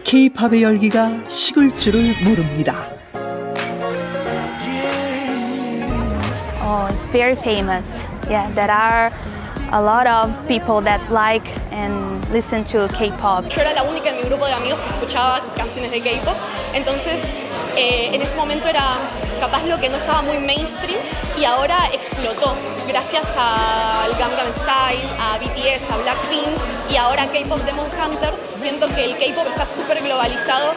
K-팝의 열기가 식을 줄을 모릅니다. Oh, it's very famous. Yeah, there are a lot of people that like and listen to K-pop. Yo era la única en mi grupo de amigos que escuchaba canciones de K-pop, entonces en ese momento era capaz lo que no estaba muy mainstream y ahora explotó gracias al Gangnam Style, a BTS, a Blackpink y ahora K-pop Demon Hunters. Siento que el K-pop está súper globalizado.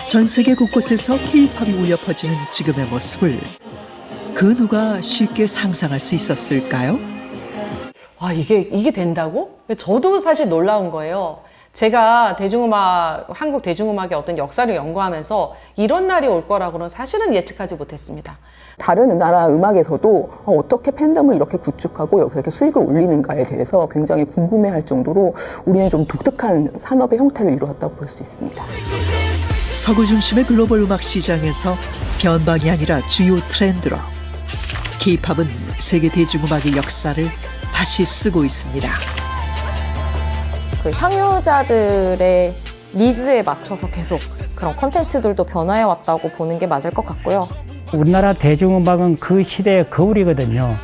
전 세계 곳곳에서 K-팝이 울려 퍼지는 지금의 모습을 그 누가 쉽게 상상할 수 있었을까요? 아, 이게 된다고? 저도 사실 놀라운 거예요. 제가 한국 대중음악의 어떤 역사를 연구하면서 이런 날이 올 거라고는 사실은 예측하지 못했습니다. 다른 나라 음악에서도 어떻게 팬덤을 이렇게 구축하고 이렇게 수익을 올리는가에 대해서 굉장히 궁금해할 정도로 우리는 좀 독특한 산업의 형태를 이루었다고 볼 수 있습니다. 서구 중심의 글로벌 음악 시장에서 변방이 아니라 주요 트렌드로 K-팝은 세계 대중음악의 역사를 다시 쓰고 있습니다. 그 향유자들의 니즈에 맞춰서 계속 그런 콘텐츠들도 변화해 왔다고 보는 게 맞을 것 같고요. 우리나라 대중음악은 그 시대의 거울이거든요.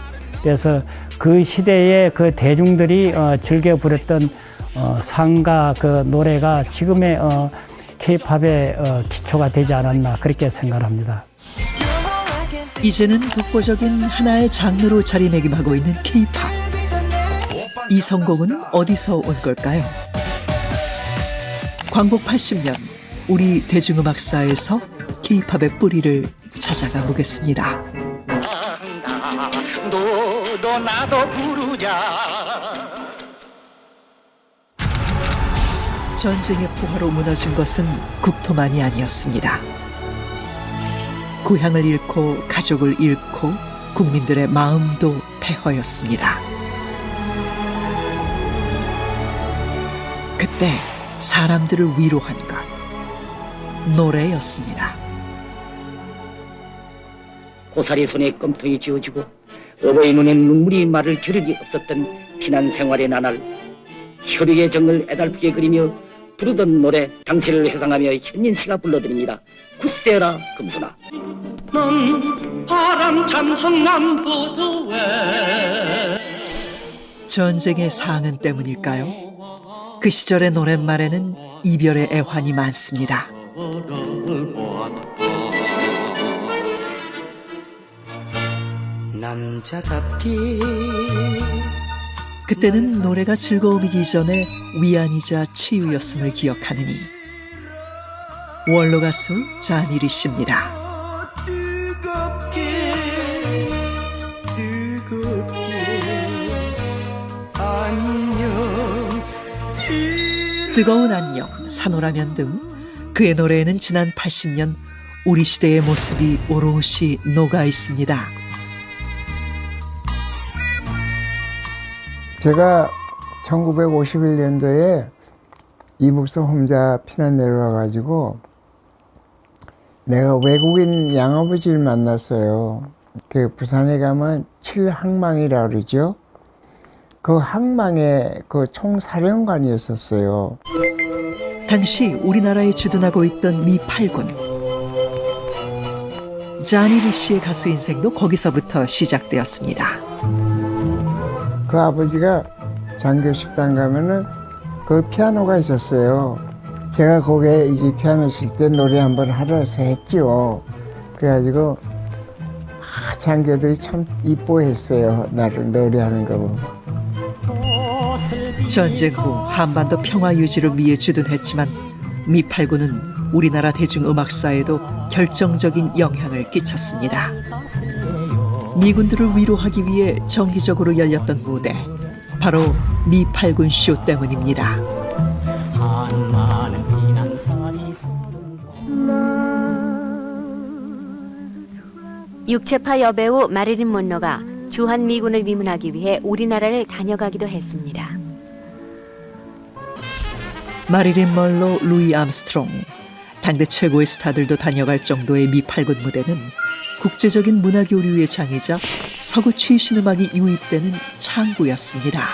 그래서 그 시대에 그 대중들이 즐겨 부렸던 상가 그 노래가 지금의 K-팝의 기초가 되지 않았나 그렇게 생각합니다. 이제는 독보적인 하나의 장르로 자리매김하고 있는 K-팝. 이 성공은 어디서 온 걸까요? 광복 80년 우리 대중음악사에서 K-팝의 뿌리를 찾아가 보겠습니다. 너도 나도 부르자. 전쟁의 포화로 무너진 것은 국토만이 아니었습니다. 고향을 잃고 가족을 잃고 국민들의 마음도 폐허였습니다. 그때 사람들을 위로한 것, 노래였습니다. 고사리 손에 껌통이 쥐어지고 어버이 눈에 눈물이 마를 겨력이 없었던 피난 생활의 나날, 혈육의 정을 애달프게 그리며 부르던 노래 당신을 회상하며 현인씨가 불러드립니다. 굳세어라 금순아. 넌 바람찬 흥남부두에. 전쟁의 상흔 때문일까요? 그 시절의 노랫말에는 이별의 애환이 많습니다. 남자답게. 그때는 노래가 즐거움이기 전에 위안이자 치유였음을 기억하느니 원로 가수 자니리 씨입니다. 뜨거운 안녕, 산호라면 등 그의 노래에는 지난 80년 우리 시대의 모습이 오롯이 녹아 있습니다. 제가 1951년도에 이북서 혼자 피난 내려와가지고 내가 외국인 양아버지를 만났어요. 그 부산에 가면 칠항망이라 그러죠. 그 항망에 그 총사령관이었었어요. 당시 우리나라에 주둔하고 있던 미 8군. 자니리 씨의 가수 인생도 거기서부터 시작되었습니다. 그 아버지가 장교식당 가면은 그 피아노가 있었어요. 제가 거기에 이제 피아노 칠 때 노래 한번 하러 해서 했죠. 그래가지고 장교들이 참 이뻐했어요. 나를 노래하는 거 보고. 전쟁 후 한반도 평화 유지를 위해 주둔했지만 미 8군은 우리나라 대중음악사에도 결정적인 영향을 끼쳤습니다. 미군들을 위로하기 위해 정기적으로 열렸던 무대, 바로 미 8군 쇼 때문입니다. 육체파 여배우 마릴린 먼로가 주한 미군을 위문하기 위해 우리나라를 다녀가기도 했습니다. 마릴린 먼로, 루이 암스트롱, 당대 최고의 스타들도 다녀갈 정도의 미 8군 무대는 국제적인 문화 교류의 장이자 서구 최신 음악이 유입되는 창구였습니다.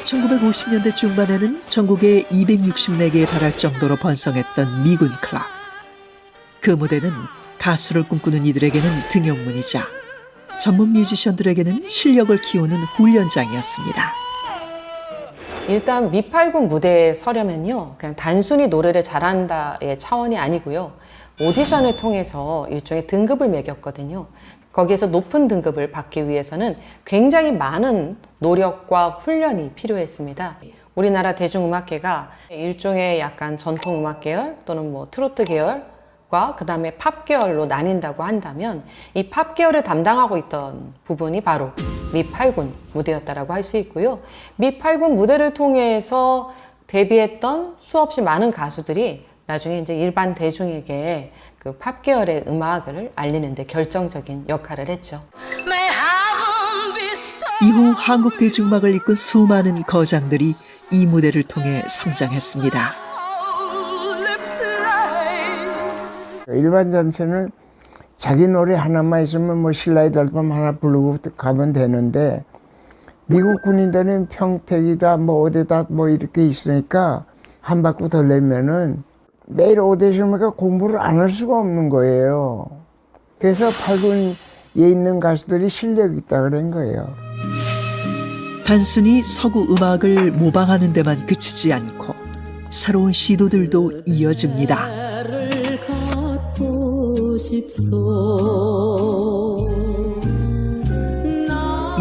1950년대 중반에는 전국에 264개에 달할 정도로 번성했던 미군 클럽. 그 무대는 가수를 꿈꾸는 이들에게는 등용문이자 전문 뮤지션들에게는 실력을 키우는 훈련장이었습니다. 일단 미팔군 무대에 서려면요, 그냥 단순히 노래를 잘한다의 차원이 아니고요, 오디션을 통해서 일종의 등급을 매겼거든요. 거기에서 높은 등급을 받기 위해서는 굉장히 많은 노력과 훈련이 필요했습니다. 우리나라 대중음악계가 일종의 약간 전통음악 계열 또는 뭐 트로트 계열과 그 다음에 팝 계열로 나뉜다고 한다면 이 팝 계열을 담당하고 있던 부분이 바로 미팔군 무대였다라고 할 수 있고요. 미팔군 무대를 통해서 데뷔했던 수없이 많은 가수들이 나중에 이제 일반 대중에게 그 팝 계열의 음악을 알리는 데 결정적인 역할을 했죠. 이후 한국 대중음악을 이끈 수많은 거장들이 이 무대를 통해 성장했습니다. 일반 전체는 자기 노래 하나만 있으면 뭐 신라의 달밤 하나 부르고 가면 되는데 미국 군인들은 평택이다 뭐 어디다 뭐 이렇게 있으니까 한 바퀴 더 내면은 매일 오디션이니까 공부를 안 할 수가 없는 거예요. 그래서 8군에 있는 가수들이 실력이 있다 그런 거예요. 단순히 서구 음악을 모방하는 데만 그치지 않고 새로운 시도들도 이어집니다.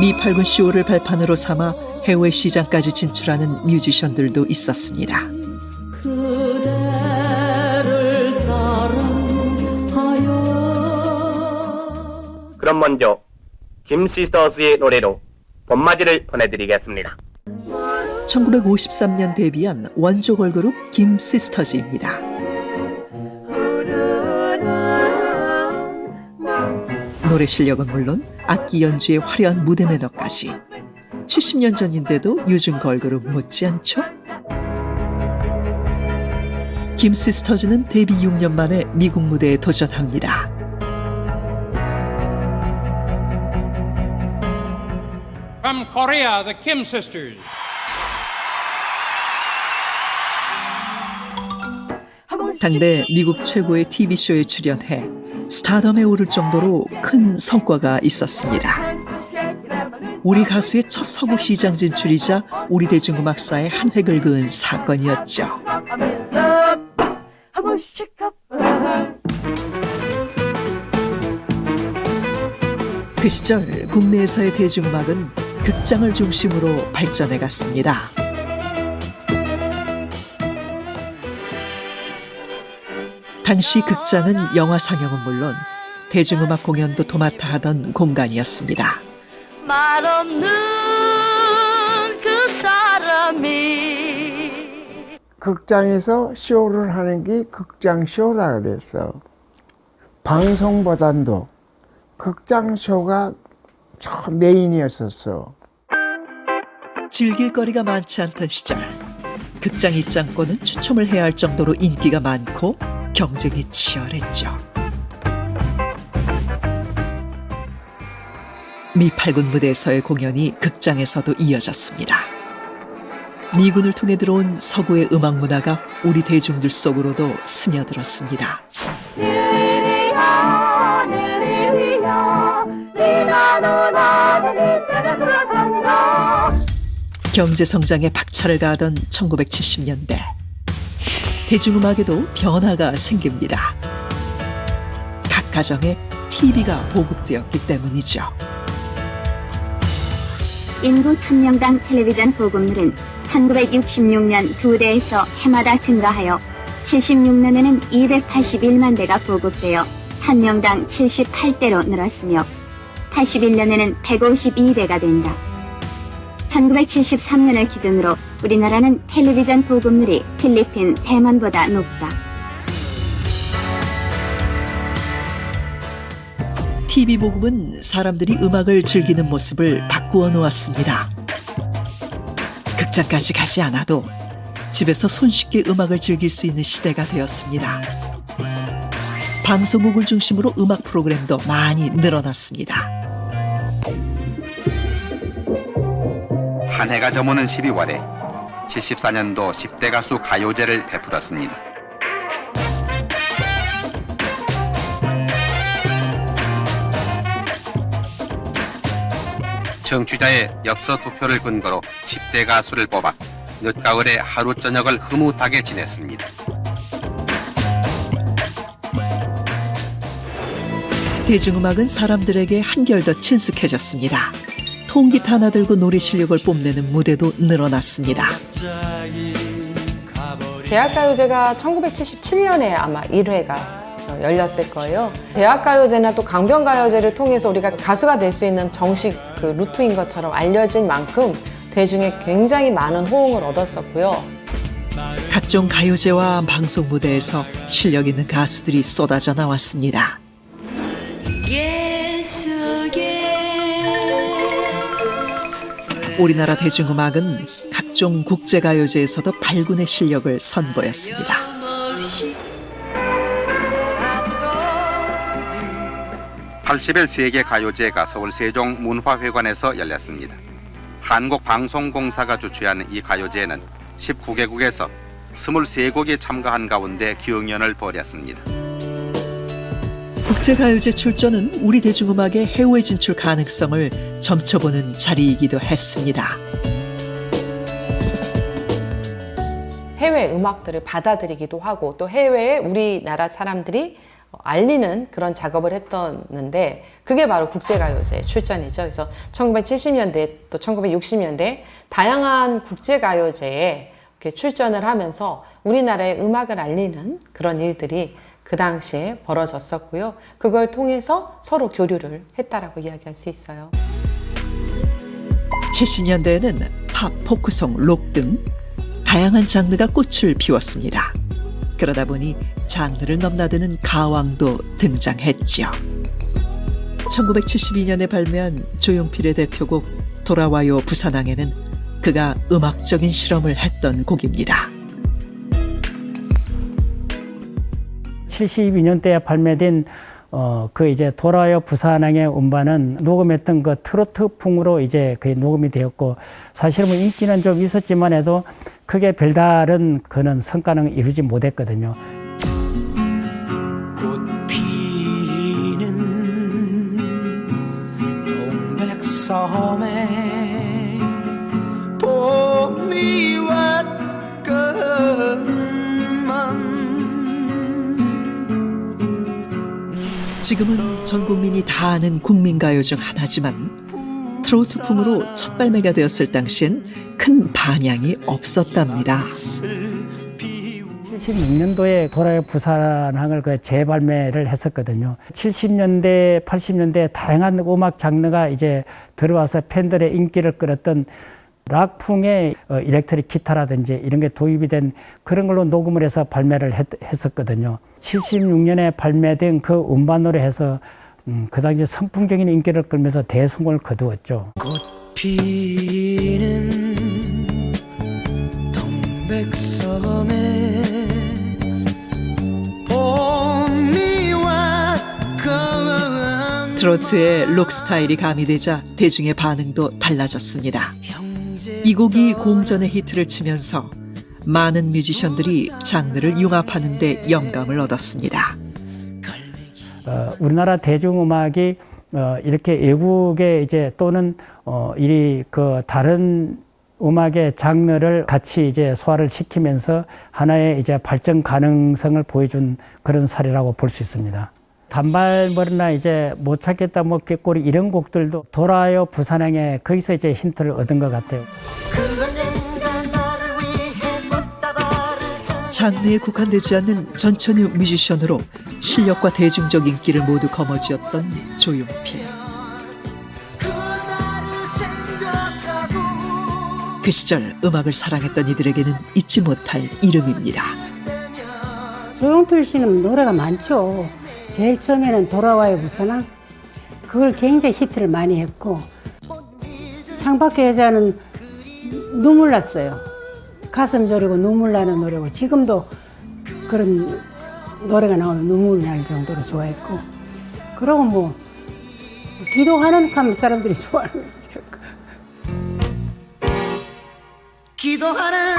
미팔군 쇼를 발판으로 삼아 해외 시장까지 진출하는 뮤지션들도 있었습니다. 그럼 먼저 김 시스터스의 노래로 봄맞이를 보내드리겠습니다. 1953년 데뷔한 원조 걸그룹 김 시스터즈입니다. 노래 실력은 물론 악기 연주의 화려한 무대 매너까지 70년 전인데도 요즘 걸그룹 못지않죠? 김 시스터즈는 데뷔 6년 만에 미국 무대에 도전합니다. From Korea, the Kim sisters. 당대 미국 최고의 TV쇼에 출연해 스타덤에 오를 정도로 큰 성과가 있었습니다. 우리 가수의 첫 서구 시장 진출이자 우리 대중음악사에 한 획을 그은 사건이었죠. 그 시절 국내에서의 대중음악은 극장을 중심으로 발전해 갔습니다. 당시 극장은 영화 상영은 물론 대중음악 공연도 도맡아 하던 공간이었습니다. 말 없는 그 사람이 극장에서 쇼를 하는 게 극장 쇼라 그랬어. 방송보단도 극장 쇼가 메인이었었어. 즐길 거리가 많지 않던 시절 극장 입장권은 추첨을 해야 할 정도로 인기가 많고 경쟁이 치열했죠. 미팔군 무대에서의 공연이 극장에서도 이어졌습니다. 미군을 통해 들어온 서구의 음악 문화가 우리 대중들 속으로도 스며들었습니다. 경제 성장에 박차를 가하던 1970년대 대중음악에도 변화가 생깁니다. 각 가정에 TV가 보급되었기 때문이죠. 인구 1000명당 텔레비전 보급률은 1966년 2대에서 해마다 증가하여 76년에는 281만 대가 보급되어 1000명당 78대로 늘었으며 81년에는 152대가 된다. 1973년을 기준으로 우리나라는 텔레비전 보급률이 필리핀, 대만보다 높다. TV 보급은 사람들이 음악을 즐기는 모습을 바꾸어 놓았습니다. 극장 극장까지 가지 않아도 집에서 손쉽게 음악을 즐길 수 있는 시대가 되었습니다. 방송국을 중심으로 음악 프로그램도 많이 늘어났습니다. 한 해가 저무는 12월에 74년도 10대 가수 가요제를 베풀었습니다. 청취자의 역서 투표를 근거로 10대 가수를 뽑아 늦가을에 하루 저녁을 흐뭇하게 지냈습니다. 대중음악은 사람들에게 한결 더 친숙해졌습니다. 통기타 하나 들고 노래 실력을 뽐내는 무대도 늘어났습니다. 대학가요제가 1977년에 아마 1회가 열렸을 거예요. 대학가요제나 또 강변가요제를 통해서 우리가 가수가 될 수 있는 정식 그 루트인 것처럼 알려진 만큼 대중의 굉장히 많은 호응을 얻었었고요. 각종 가요제와 방송 무대에서 실력 있는 가수들이 쏟아져 나왔습니다. 우리나라 대중음악은 각종 국제가요제에서도 발군의 실력을 선보였습니다. (80일) 세계가요제가 서울 세종문화회관에서 열렸습니다. 한국방송공사가 주최한 이 가요제에는 19개국에서 23곡이 참가한 가운데 경연을 벌였습니다. 국제가요제 출전은 우리 대중음악의 해외 진출 가능성을 점쳐보는 자리이기도 했습니다. 해외 음악들을 받아들이기도 하고 또 해외에 우리나라 사람들이 알리는 그런 작업을 했었는데 그게 바로 국제가요제 출전이죠. 그래서 1970년대 또 1960년대 다양한 국제가요제에 이렇게 출전을 하면서 우리나라의 음악을 알리는 그런 일들이 그 당시에 벌어졌었고요. 그걸 통해서 서로 교류를 했다라고 이야기할 수 있어요. 70년대에는 팝, 포크송, 록 등 다양한 장르가 꽃을 피웠습니다. 그러다 보니 장르를 넘나드는 가왕도 등장했죠. 1972년에 발매한 조용필의 대표곡 돌아와요 부산항에는 그가 음악적인 실험을 했던 곡입니다. 72년대에 발매된 그 이제 돌아와요 부산항의 음반은 녹음했던 그 트로트풍으로 이제 거의 녹음이 되었고 사실 뭐 인기는 좀 있었지만 해도 크게 별다른 그런 성과는 이루지 못했거든요. 꽃 피는 동백섬에 봄이 왔건만 지금은 전 국민이 다 아는 국민가요 중 하나지만 트로트풍으로 첫 발매가 되었을 당시엔 큰 반향이 없었답니다. 76년도에 돌아와요 부산항을 그 재발매를 했었거든요. 70년대, 80년대 다양한 음악 장르가 이제 들어와서 팬들의 인기를 끌었던 락풍의 일렉트릭 기타라든지 이런 게 도입이 된 그런 걸로 녹음을 해서 발매를 했었거든요. 76년에 발매된 그 음반으로 해서 그 당시 선풍적인 인기를 끌면서 대성공을 거두었죠. 꽃 피는 동백섬에 봄이 왔건 트로트의 록 스타일이 가미되자 대중의 반응도 달라졌습니다. 이 곡이 공전의 히트를 치면서 많은 뮤지션들이 장르를 융합하는 데 영감을 얻었습니다. 우리나라 대중음악이 이렇게 외국에 이제 또는 이 그 다른 음악의 장르를 같이 이제 소화를 시키면서 하나의 이제 발전 가능성을 보여준 그런 사례라고 볼 수 있습니다. 단발머리나 이제 못 찾겠다 뭐 꾀꼬리 이런 곡들도 돌아와요 부산항에 거기서 이제 힌트를 얻은 것 같아요. 장르에 국한되지 않는 전천후 뮤지션으로 실력과 대중적 인기를 모두 거머쥐었던 조용필. 그 시절 음악을 사랑했던 이들에게는 잊지 못할 이름입니다. 조용필 씨는 노래가 많죠. 제일 처음에는 돌아와요 부산항, 그걸 굉장히 히트를 많이 했고, 창밖의 여자는 눈물 났어요. 가슴 저리고 눈물 나는 노래고 지금도 그런 노래가 나오면 눈물 날 정도로 좋아했고 그러고 뭐 기도하는 하면 사람들이 좋아하는 거죠. 기도하는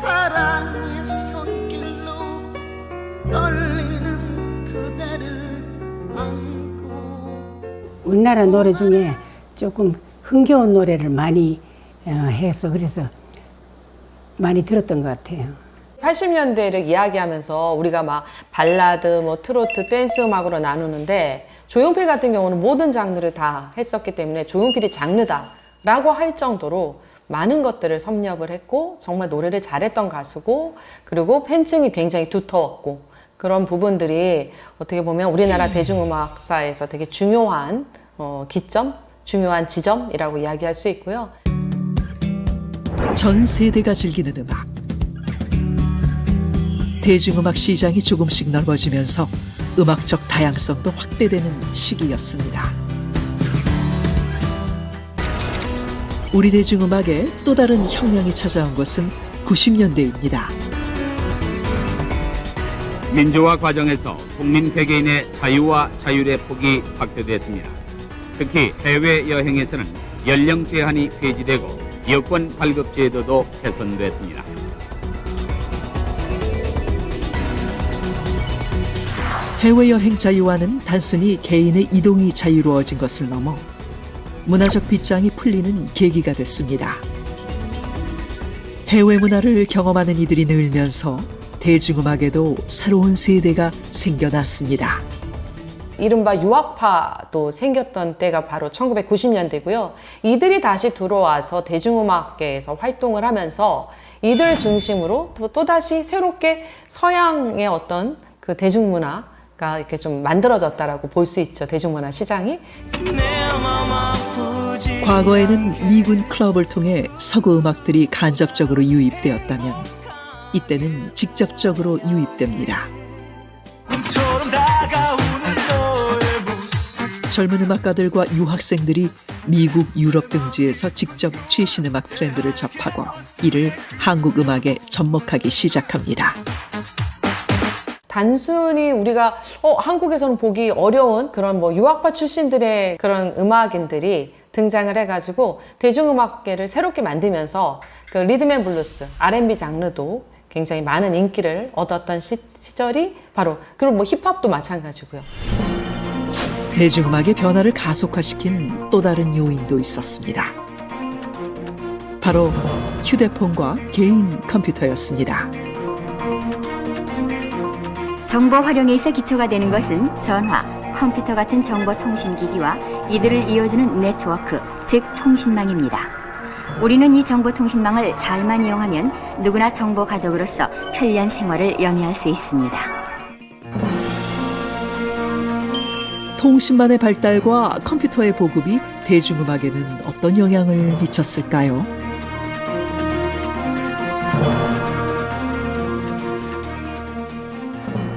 사랑의 손길로 떨리는 그대를 안고 우리나라 노래 중에 조금 흥겨운 노래를 많이 해서 그래서 많이 들었던 것 같아요. 80년대를 이야기하면서 우리가 막 발라드, 뭐 트로트, 댄스 음악으로 나누는데 조용필 같은 경우는 모든 장르를 다 했었기 때문에 조용필이 장르다라고 할 정도로 많은 것들을 섭렵을 했고 정말 노래를 잘했던 가수고 그리고 팬층이 굉장히 두터웠고 그런 부분들이 어떻게 보면 우리나라 대중음악사에서 되게 중요한 기점, 중요한 지점이라고 이야기할 수 있고요. 전 세대가 즐기는 음악. 대중음악 시장이 조금씩 넓어지면서 음악적 다양성도 확대되는 시기였습니다. 우리 대중음악에 또 다른 혁명이 찾아온 것은 90년대입니다. 민주화 과정에서 국민 개개인의 자유와 자율의 폭이 확대됐습니다. 특히 해외여행에서는 연령 제한이 폐지되고 여권 발급 제도도 개선됐습니다. 해외여행 자유화는 단순히 개인의 이동이 자유로워진 것을 넘어 문화적 빗장이 풀리는 계기가 됐습니다. 해외 문화를 경험하는 이들이 늘면서 대중음악에도 새로운 세대가 생겨났습니다. 이른바 유학파도 생겼던 때가 바로 1990년대고요. 이들이 다시 들어와서 대중음악계에서 활동을 하면서 이들 중심으로 또다시 새롭게 서양의 어떤 그 대중문화가 이렇게 좀 만들어졌다라고 볼 수 있죠. 대중문화 시장이. 과거에는 미군 클럽을 통해 서구 음악들이 간접적으로 유입되었다면 이때는 직접적으로 유입됩니다. 젊은 음악가들과 유학생들이 미국, 유럽 등지에서 직접 최신 음악 트렌드를 접하고 이를 한국 음악에 접목하기 시작합니다. 단순히 우리가 한국에서는 보기 어려운 그런 뭐 유학파 출신들의 그런 음악인들이 등장을 해가지고 대중음악계를 새롭게 만들면서 그 리듬앤블루스, R&B 장르도 굉장히 많은 인기를 얻었던 시절이 바로 그리고 뭐 힙합도 마찬가지고요. 대중음악의 변화를 가속화시킨 또 다른 요인도 있었습니다. 바로 휴대폰과 개인 컴퓨터였습니다. 정보 활용에 있어 기초가 되는 것은 전화, 컴퓨터 같은 정보통신기기와 이들을 이어주는 네트워크, 즉 통신망입니다. 우리는 이 정보통신망을 잘만 이용하면 누구나 정보 가족으로서 편리한 생활을 영위할 수 있습니다. 통신망의 발달과 컴퓨터의 보급이 대중음악에는 어떤 영향을 미쳤을까요?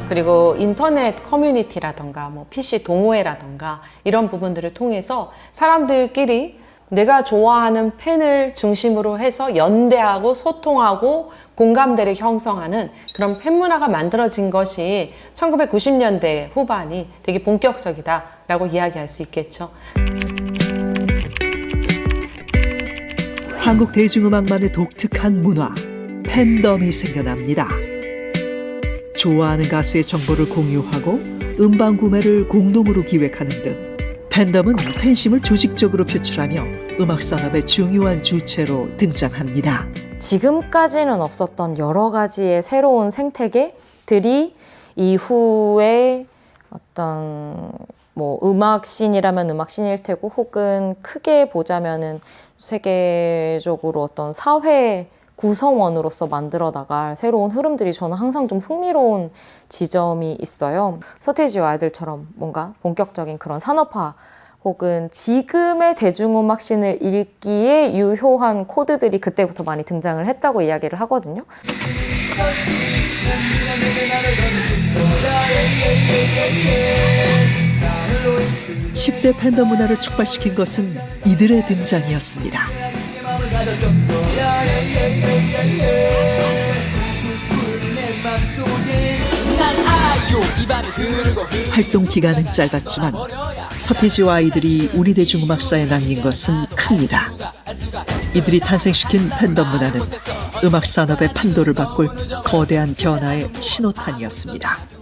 그리고 인터넷 커뮤니티라던가 뭐 PC 동호회라던가 이런 부분들을 통해서 사람들끼리 내가 좋아하는 팬을 중심으로 해서 연대하고 소통하고 공감대를 형성하는 그런 팬문화가 만들어진 것이 1990년대 후반이 되게 본격적이다라고 이야기할 수 있겠죠. 한국 대중음악만의 독특한 문화, 팬덤이 생겨납니다. 좋아하는 가수의 정보를 공유하고 음반 구매를 공동으로 기획하는 등 팬덤은 팬심을 조직적으로 표출하며 음악 산업의 중요한 주체로 등장합니다. 지금까지는 없었던 여러 가지의 새로운 생태계들이 이후에 어떤 뭐 음악씬이라면 음악씬일 테고 혹은 크게 보자면은 세계적으로 어떤 사회 구성원으로서 만들어 나갈 새로운 흐름들이 저는 항상 좀 흥미로운 지점이 있어요. 서태지와 아이들처럼 뭔가 본격적인 그런 산업화 혹은 지금의 대중음악 씬을 읽기에 유효한 코드들이 그때부터 많이 등장을 했다고 이야기를 하거든요. 10대 20대 팬덤 문화를 촉발시킨 것은 이들의 등장이었습니다. 활동 기간은 짧았지만 서태지와 아이들이 우리 대중음악사에 남긴 것은 큽니다. 이들이 탄생시킨 팬덤 문화는 음악 산업의 판도를 바꿀 거대한 변화의 신호탄이었습니다.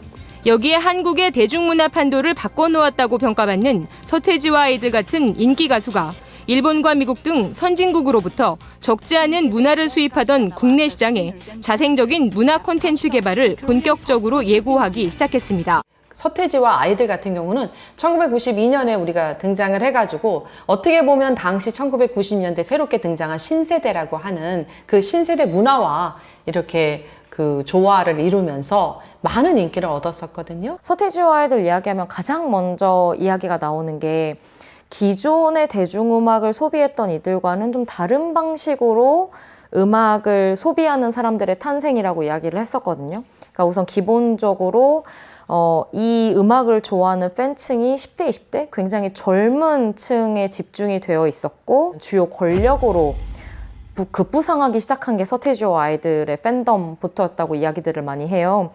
여기에 한국의 대중문화 판도를 바꿔놓았다고 평가받는 서태지와 아이들 같은 인기 가수가 일본과 미국 등 선진국으로부터 적지 않은 문화를 수입하던 국내 시장에 자생적인 문화 콘텐츠 개발을 본격적으로 예고하기 시작했습니다. 서태지와 아이들 같은 경우는 1992년에 우리가 등장을 해가지고 어떻게 보면 당시 1990년대 새롭게 등장한 신세대라고 하는 그 신세대 문화와 이렇게 그 조화를 이루면서 많은 인기를 얻었었거든요. 서태지와 아이들 이야기하면 가장 먼저 이야기가 나오는 게 기존의 대중음악을 소비했던 이들과는 좀 다른 방식으로 음악을 소비하는 사람들의 탄생이라고 이야기를 했었거든요. 그러니까 우선 기본적으로 이 음악을 좋아하는 팬층이 10대, 20대 굉장히 젊은 층에 집중이 되어 있었고 주요 권력으로 급부상하기 시작한 게 서태지와 아이들의 팬덤부터였다고 이야기들을 많이 해요.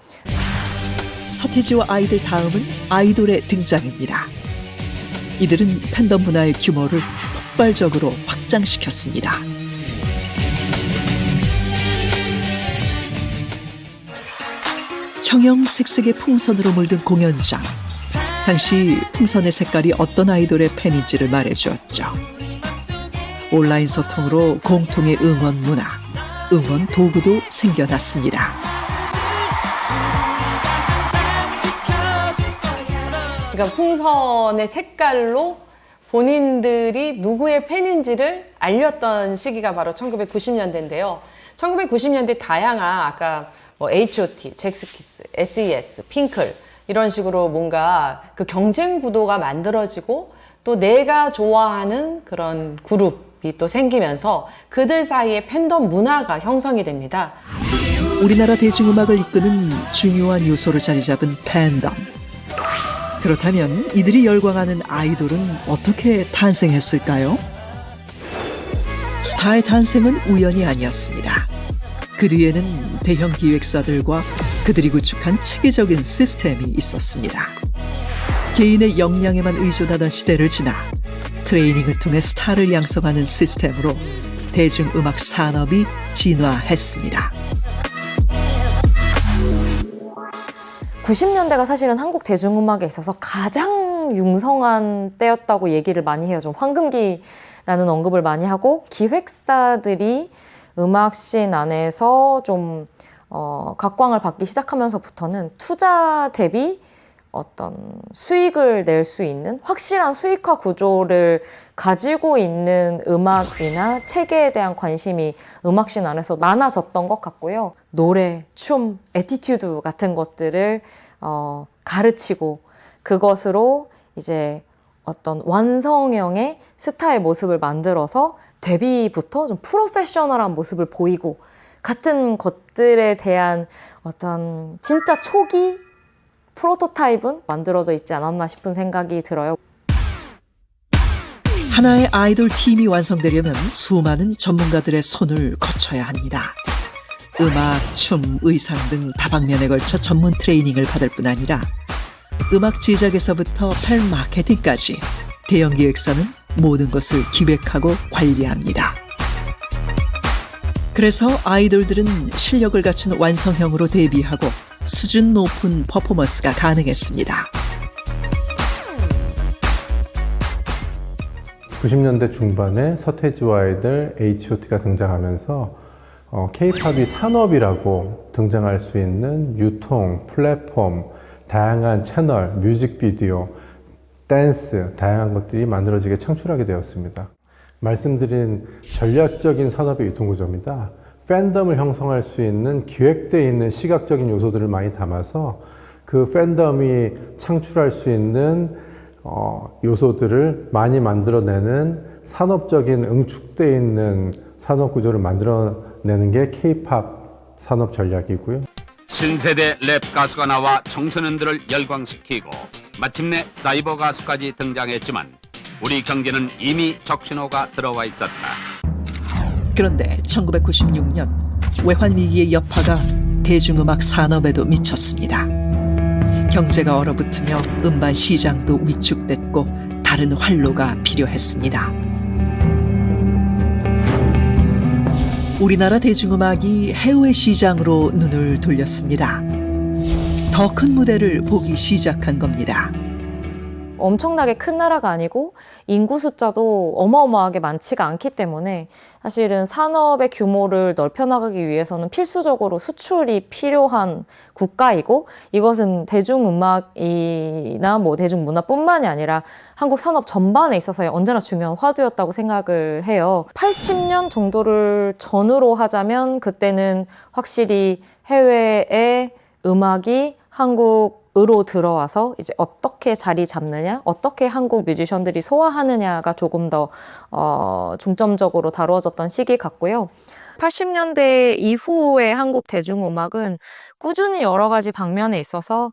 서태지와 아이들 다음은 아이돌의 등장입니다. 이들은 팬덤 문화의 규모를 폭발적으로 확장시켰습니다. 형형색색의 풍선으로 물든 공연장. 당시 풍선의 색깔이 어떤 아이돌의 팬인지를 말해주었죠. 온라인 소통으로 공통의 응원 문화, 응원 도구도 생겨났습니다. 그러니까 풍선의 색깔로 본인들이 누구의 팬인지를 알렸던 시기가 바로 1990년대인데요. 1990년대 다양한 아까 뭐 H.O.T, 잭스키스, S.E.S, 핑클 이런 식으로 뭔가 그 경쟁 구도가 만들어지고 또 내가 좋아하는 그런 그룹이 또 생기면서 그들 사이에 팬덤 문화가 형성이 됩니다. 우리나라 대중음악을 이끄는 중요한 요소로 자리 잡은 팬덤. 그렇다면 이들이 열광하는 아이돌은 어떻게 탄생했을까요? 스타의 탄생은 우연이 아니었습니다. 그 뒤에는 대형 기획사들과 그들이 구축한 체계적인 시스템이 있었습니다. 개인의 역량에만 의존하던 시대를 지나 트레이닝을 통해 스타를 양성하는 시스템으로 대중음악 산업이 진화했습니다. 90년대가 사실은 한국 대중음악에 있어서 가장 융성한 때였다고 얘기를 많이 해요. 좀 황금기라는 언급을 많이 하고 기획사들이 음악씬 안에서 좀 각광을 받기 시작하면서부터는 투자 대비 어떤 수익을 낼 수 있는 확실한 수익화 구조를 가지고 있는 음악이나 체계에 대한 관심이 음악씬 안에서 많아졌던 것 같고요. 노래, 춤, 애티튜드 같은 것들을 가르치고 그것으로 이제 어떤 완성형의 스타의 모습을 만들어서 데뷔부터 좀 프로페셔널한 모습을 보이고 같은 것들에 대한 어떤 진짜 초기 프로토타입은 만들어져 있지 않았나 싶은 생각이 들어요. 하나의 아이돌 팀이 완성되려면 수많은 전문가들의 손을 거쳐야 합니다. 음악, 춤, 의상 등 다방면에 걸쳐 전문 트레이닝을 받을 뿐 아니라 음악 제작에서부터 팬 마케팅까지 대형 기획사는 모든 것을 기획하고 관리합니다. 그래서 아이돌들은 실력을 갖춘 완성형으로 데뷔하고 수준 높은 퍼포먼스가 가능했습니다. 90년대 중반에 서태지와 아이들, H.O.T가 등장하면서 K-팝이 산업이라고 등장할 수 있는 유통, 플랫폼, 다양한 채널, 뮤직비디오, 댄스, 다양한 것들이 만들어지게 창출하게 되었습니다. 말씀드린 전략적인 산업의 유통구조입니다. 팬덤을 형성할 수 있는 기획되어 있는 시각적인 요소들을 많이 담아서 그 팬덤이 창출할 수 있는 요소들을 많이 만들어내는 산업적인 응축되어 있는 산업구조를 만들어내는 게 K-팝 산업 전략이고요. 신세대 랩 가수가 나와 청소년들을 열광시키고 마침내 사이버 가수까지 등장했지만 우리 경제는 이미 적신호가 들어와 있었다. 그런데 1996년 외환위기의 여파가 대중음악 산업에도 미쳤습니다. 경제가 얼어붙으며 음반 시장도 위축됐고 다른 활로가 필요했습니다. 우리나라 대중음악이 해외 시장으로 눈을 돌렸습니다. 더 큰 무대를 보기 시작한 겁니다. 엄청나게 큰 나라가 아니고 인구 숫자도 어마어마하게 많지가 않기 때문에 사실은 산업의 규모를 넓혀나가기 위해서는 필수적으로 수출이 필요한 국가이고, 이것은 대중음악이나 뭐 대중문화뿐만이 아니라 한국 산업 전반에 있어서 언제나 중요한 화두였다고 생각을 해요. 80년 정도를 전후로 하자면 그때는 확실히 해외의 음악이 한국으로 들어와서 이제 어떻게 자리 잡느냐, 어떻게 한국 뮤지션들이 소화하느냐가 조금 더 중점적으로 다루어졌던 시기 같고요. 80년대 이후의 한국 대중음악은 꾸준히 여러 가지 방면에 있어서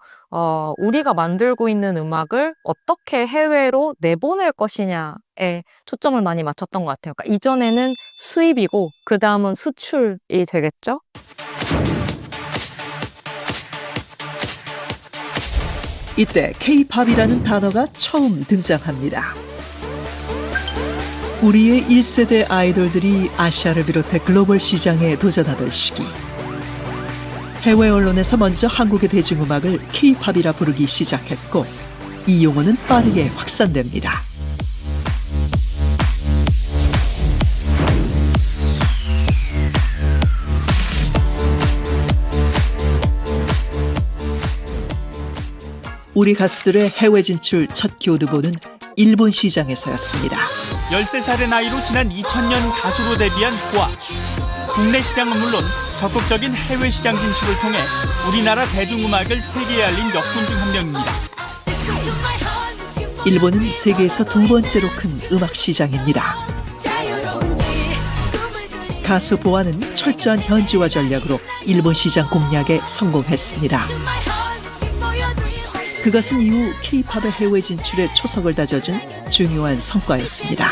우리가 만들고 있는 음악을 어떻게 해외로 내보낼 것이냐에 초점을 많이 맞췄던 것 같아요. 그러니까 이전에는 수입이고 그 다음은 수출이 되겠죠. 이때 K-팝이라는 단어가 처음 등장합니다. 우리의 1세대 아이돌들이 아시아를 비롯해 글로벌 시장에 도전하던 시기, 해외 언론에서 먼저 한국의 대중음악을 K-팝이라 부르기 시작했고 이 용어는 빠르게 확산됩니다. 우리 가수들의 해외 진출 첫 교두보는 일본 시장에서였습니다. 13살의 나이로 지난 2000년 가수로 데뷔한 보아. 국내 시장은 물론 적극적인 해외 시장 진출을 통해 우리나라 대중음악을 세계에 알린 역군 중 한 명입니다. 일본은 세계에서 두 번째로 큰 음악 시장입니다. 가수 보아는 철저한 현지화 전략으로 일본 시장 공략에 성공했습니다. 그것은 이후 K-팝의 해외 진출에 초석을 다져준 중요한 성과였습니다.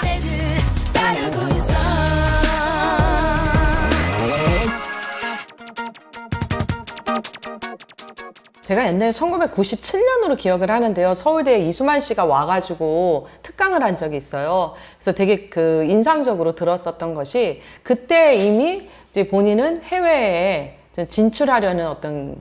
제가 옛날에 1997년으로 기억을 하는데요. 서울대에 이수만 씨가 와가지고 특강을 한 적이 있어요. 그래서 되게 그 인상적으로 들었었던 것이, 그때 이미 이제 본인은 해외에 진출하려는 어떤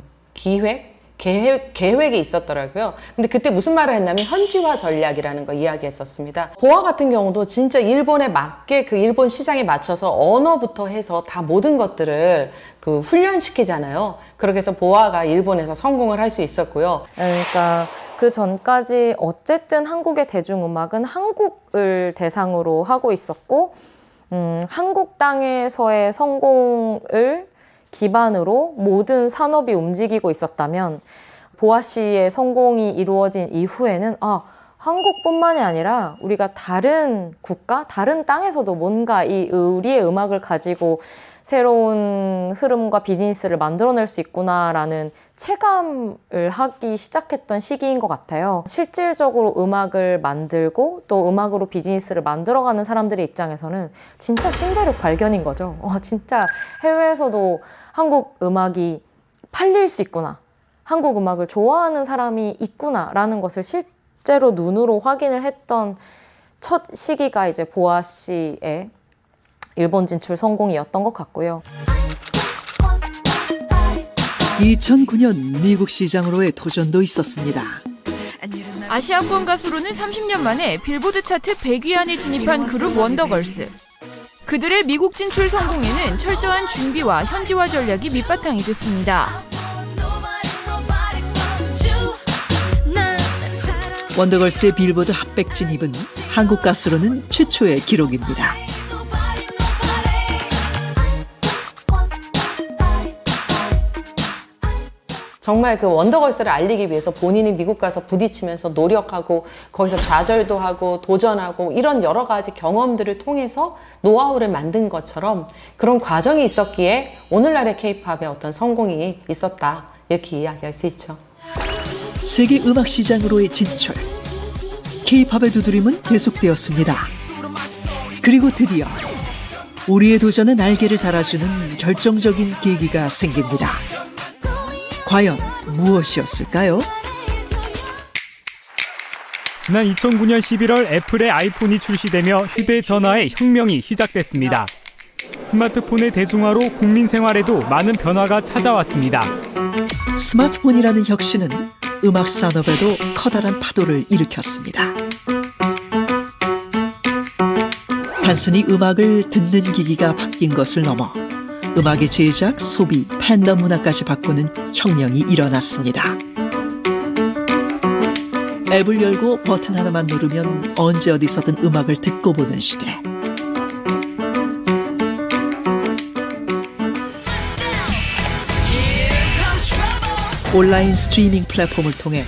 계획이 있었더라고요. 근데 그때 무슨 말을 했냐면 현지화 전략이라는 거 이야기했었습니다. 보아 같은 경우도 진짜 일본에 맞게 그 일본 시장에 맞춰서 언어부터 해서 다 모든 것들을 그 훈련시키잖아요. 그렇게 해서 보아가 일본에서 성공을 할 수 있었고요. 그러니까 그 전까지 어쨌든 한국의 대중음악은 한국을 대상으로 하고 있었고, 한국 땅에서의 성공을 기반으로 모든 산업이 움직이고 있었다면, 보아 씨의 성공이 이루어진 이후에는 한국뿐만이 아니라 우리가 다른 국가, 다른 땅에서도 뭔가 이 우리의 음악을 가지고 새로운 흐름과 비즈니스를 만들어낼 수 있구나라는 체감을 하기 시작했던 시기인 것 같아요. 실질적으로 음악을 만들고 또 음악으로 비즈니스를 만들어가는 사람들의 입장에서는 진짜 신대륙 발견인 거죠. 진짜 해외에서도 한국 음악이 팔릴 수 있구나, 한국 음악을 좋아하는 사람이 있구나라는 것을 실제로 눈으로 확인을 했던 첫 시기가 이제 보아 씨의 일본 진출 성공이었던 것 같고요. 2009년 미국 시장으로의 도전도 있었습니다. 아시아권 가수로는 30년 만에 빌보드 차트 100위 안에 진입한 그룹 원더걸스. 그들의 미국 진출 성공에는 철저한 준비와 현지화 전략이 밑바탕이 됐습니다. 원더걸스의 빌보드 핫백 진입은 한국 가수로는 최초의 기록입니다. 정말 그 원더걸스를 알리기 위해서 본인이 미국 가서 부딪히면서 노력하고 거기서 좌절도 하고 도전하고 이런 여러 가지 경험들을 통해서 노하우를 만든 것처럼 그런 과정이 있었기에 오늘날의 K-팝의 어떤 성공이 있었다, 이렇게 이야기할 수 있죠. 세계 음악 시장으로의 진출. K-팝의 두드림은 계속되었습니다. 그리고 드디어 우리의 도전에 날개를 달아주는 결정적인 계기가 생깁니다. 과연 무엇이었을까요? 지난 2009년 11월 애플의 아이폰이 출시되며 휴대전화의 혁명이 시작됐습니다. 스마트폰의 대중화로 국민 생활에도 많은 변화가 찾아왔습니다. 스마트폰이라는 혁신은 음악 산업에도 커다란 파도를 일으켰습니다. 단순히 음악을 듣는 기기가 바뀐 것을 넘어 음악의 제작, 소비, 팬덤 문화까지 바꾸는 혁명이 일어났습니다. 앱을 열고 버튼 하나만 누르면 언제 어디서든 음악을 듣고 보는 시대. 온라인 스트리밍 플랫폼을 통해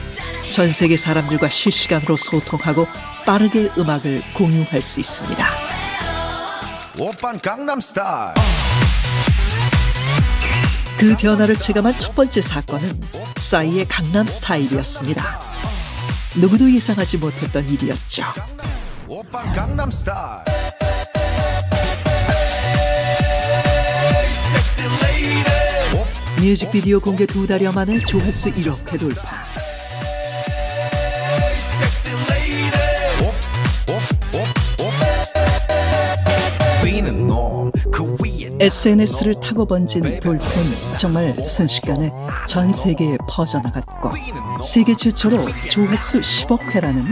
전 세계 사람들과 실시간으로 소통하고 빠르게 음악을 공유할 수 있습니다. 오빤 강남스타일. 그 변화를 체감한 첫 번째 사건은 싸이의 강남스타일이었습니다. 누구도 예상하지 못했던 일이었죠. 오빤 강남스타일. 뮤직비디오 공개 2달여 만에 조회수 1억 회 돌파. SNS를 타고 번진 돌풍은 정말 순식간에 전 세계에 퍼져나갔고 세계 최초로 조회수 10억 회라는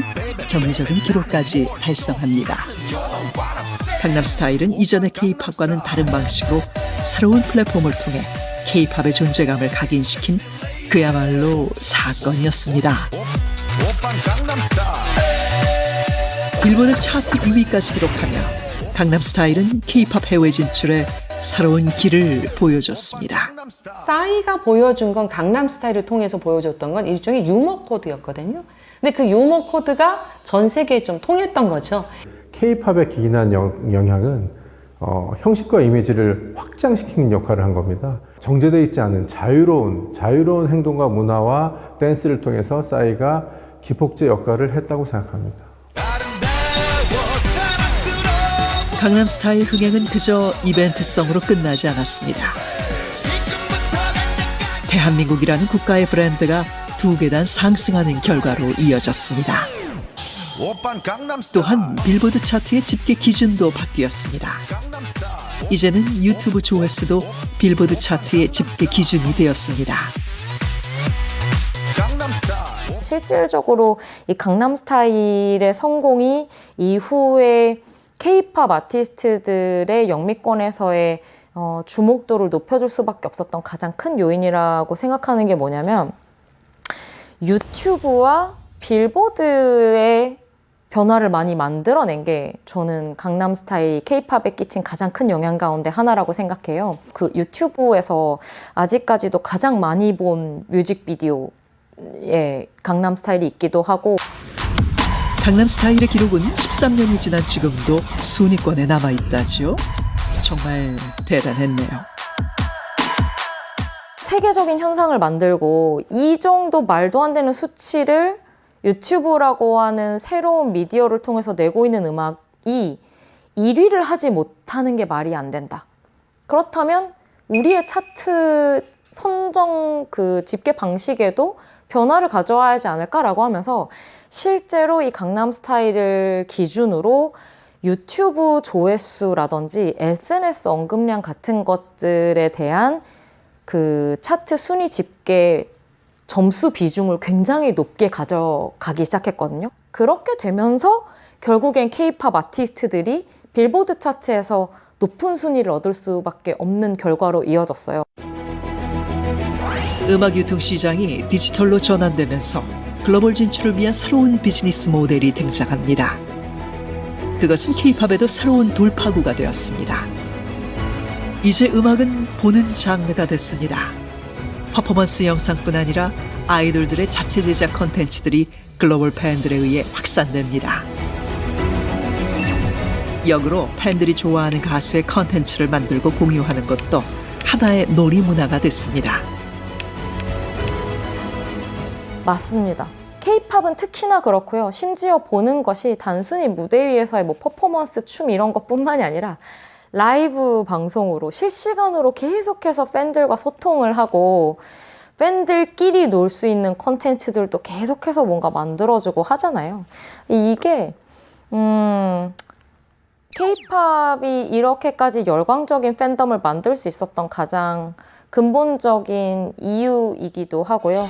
경이적인 기록까지 달성합니다. 강남스타일은 이전의 K-팝과는 다른 방식으로 새로운 플랫폼을 통해 K-팝의 존재감을 각인시킨 그야말로 사건이었습니다. 빌보드 차트 2위까지 기록하며 강남스타일은 K-팝 해외 진출에 새로운 길을 보여줬습니다. 싸이가 보여준 건 강남스타일을 통해서 보여줬던 건 일종의 유머 코드였거든요. 근데 그 유머 코드가 전 세계에 좀 통했던 거죠. K-팝의 기인한 영향은 형식과 이미지를 확장시키는 역할을 한 겁니다. 정제되어 있지 않은 자유로운 행동과 문화와 댄스를 통해서 싸이가 기폭제 역할을 했다고 생각합니다. 강남스타일 흥행은 그저 이벤트성으로 끝나지 않았습니다. 대한민국이라는 국가의 브랜드가 2계단 상승하는 결과로 이어졌습니다. 또한 빌보드 차트의 집계 기준도 바뀌었습니다. 이제는 유튜브 조회수도 빌보드 차트의 집계 기준이 되었습니다. 실질적으로 이 강남스타일의 성공이 이후에 K-팝 아티스트들의 영미권에서의 주목도를 높여줄 수밖에 없었던 가장 큰 요인이라고 생각하는 게 뭐냐면 유튜브와 빌보드의 변화를 많이 만들어낸 게 저는 강남스타일이 K-팝에 끼친 가장 큰 영향 가운데 하나라고 생각해요. 그 유튜브에서 아직까지도 가장 많이 본 뮤직비디오에 강남스타일이 있기도 하고 강남스타일의 기록은 13년이 지난 지금도 순위권에 남아있다죠. 정말 대단했네요. 세계적인 현상을 만들고 이 정도 말도 안 되는 수치를 유튜브라고 하는 새로운 미디어를 통해서 내고 있는 음악이 1위를 하지 못하는 게 말이 안 된다. 그렇다면 우리의 차트 선정 그 집계 방식에도 변화를 가져와야 하지 않을까라고 하면서 실제로 이 강남스타일을 기준으로 유튜브 조회수라든지 SNS 언급량 같은 것들에 대한 그 차트 순위 집계 점수 비중을 굉장히 높게 가져가기 시작했거든요. 그렇게 되면서 결국엔 K-팝 아티스트들이 빌보드 차트에서 높은 순위를 얻을 수밖에 없는 결과로 이어졌어요. 음악 유통 시장이 디지털로 전환되면서 글로벌 진출을 위한 새로운 비즈니스 모델이 등장합니다. 그것은 K-팝에도 새로운 돌파구가 되었습니다. 이제 음악은 보는 장르가 됐습니다. 퍼포먼스 영상뿐 아니라 아이돌들의 자체 제작 콘텐츠들이 글로벌 팬들에 의해 확산됩니다. 역으로 팬들이 좋아하는 가수의 콘텐츠를 만들고 공유하는 것도 하나의 놀이 문화가 됐습니다. 맞습니다. K-팝은 특히나 그렇고요. 심지어 보는 것이 단순히 무대 위에서의 뭐 퍼포먼스, 춤 이런 것뿐만이 아니라 라이브 방송으로 실시간으로 계속해서 팬들과 소통을 하고 팬들끼리 놀 수 있는 콘텐츠들도 계속해서 뭔가 만들어주고 하잖아요. 이게 K-팝이 이렇게까지 열광적인 팬덤을 만들 수 있었던 가장 근본적인 이유이기도 하고요.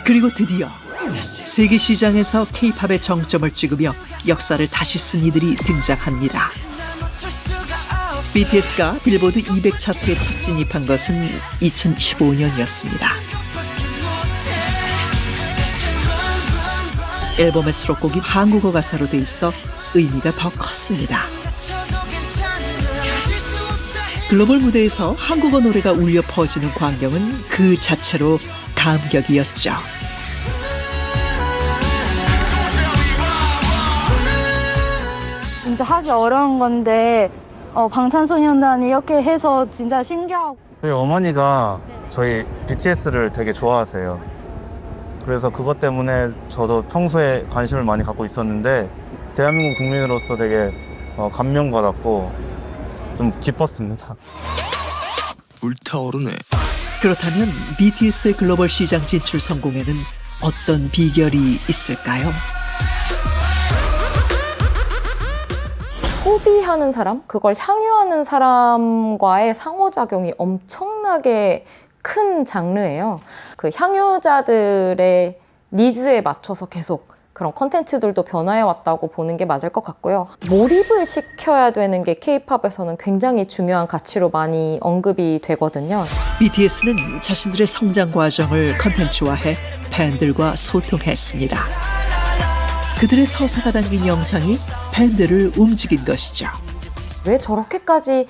그리고 드디어 세계 시장에서 K-팝의 정점을 찍으며 역사를 다시 쓴 이들이 등장합니다. BTS가 빌보드 200 차트에 첫 진입한 것은 2015년이었습니다. 앨범의 수록곡이 한국어 가사로 돼 있어 의미가 더 컸습니다. 글로벌 무대에서 한국어 노래가 울려 퍼지는 광경은 그 자체로 감격이었죠. 진짜 하기 어려운 건데 방탄소년단이 이렇게 해서 진짜 신기하고. 저희 어머니가 저희 BTS를 되게 좋아하세요. 그래서 그것 때문에 저도 평소에 관심을 많이 갖고 있었는데 대한민국 국민으로서 되게 감명받았고 좀 기뻤습니다. 불타오르네. 그렇다면 BTS의 글로벌 시장 진출 성공에는 어떤 비결이 있을까요? 소비하는 사람, 그걸 향유하는 사람과의 상호작용이 엄청나게 큰 장르예요. 그 향유자들의 니즈에 맞춰서 계속 그런 콘텐츠들도 변화해 왔다고 보는 게 맞을 것 같고요. 몰입을 시켜야 되는 게 K-팝에서는 굉장히 중요한 가치로 많이 언급이 되거든요. BTS는 자신들의 성장 과정을 콘텐츠화해 팬들과 소통했습니다. 그들의 서사가 담긴 영상이 팬들을 움직인 것이죠. 왜 저렇게까지